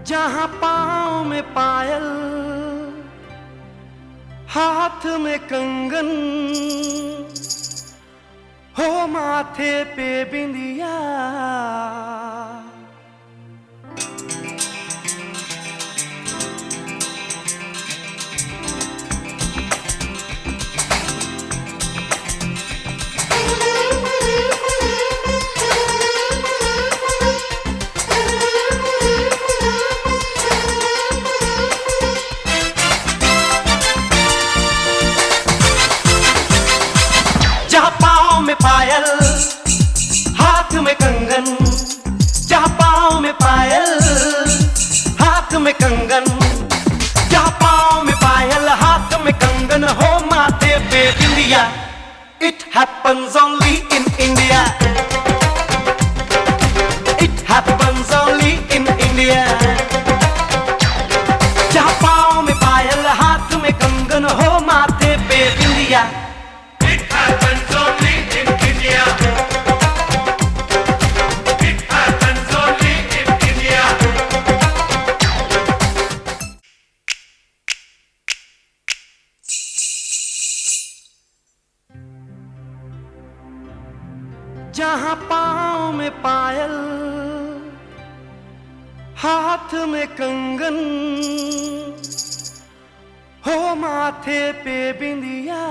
जहाँ पाँव में पायल, हाथ में कंगन, हो माथे पे बिंदिया। जहाँ पाँव में पायल, हाथ में कंगन, जहाँ पाँव में पायल, हाथ में कंगन, जहाँ पाँव में पायल, हाथ में कंगन, हो माथे पे बिंदिया। It happens only in India. It happens only in India. जहाँ पाँव में पायल, हाथ में कंगन, हो माथे पे बिंदिया। It happens only in India. It happens only in India. जहाँ पाँव में पायल, हाथ में कंगन, हो माथे पे बिंदिया।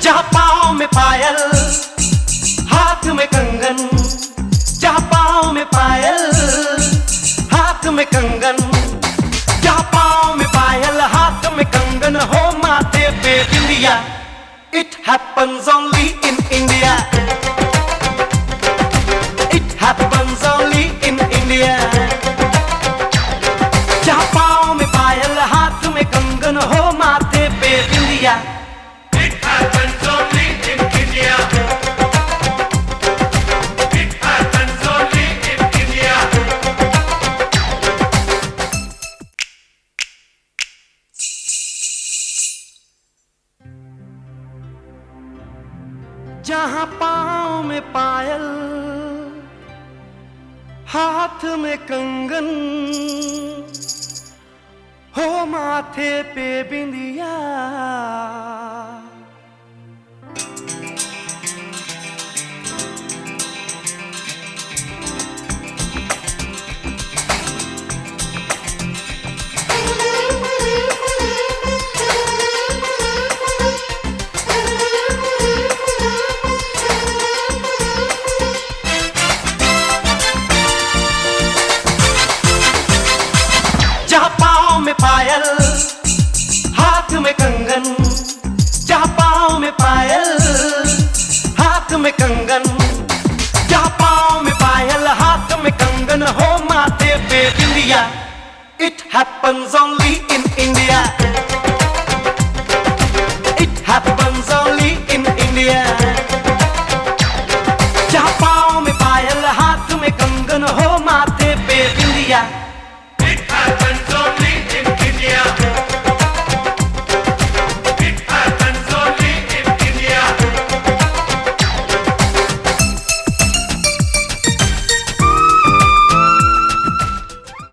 जहाँ पाँव में पायल, हाथ में कंगन, जहाँ पाँव में पायल, हाथ में कंगन, जहाँ पाँव में पायल, हाथ में कंगन, हो माथे पे बिंदिया। It happens only in India. It happens only in India. जहाँ पाँव में पायल, हाथ में कंगन, हो माथे पे बिंदिया। It happens only in India. It happens only in India. जहाँ पाँव में पायल, हाथ में कंगन, हो माथे पे बिंदिया। जहाँ पाँव में पायल, हाथ में कंगन, जहाँ पाँव में पायल, हाथ में कंगन, जहाँ पाँव में पायल, हाथ में कंगन, हो माथे पे बिंदिया। It happens only in India. It happens only in India. जहाँ पाँव में पायल, हाथ में कंगन, हो माथे पे बिंदिया।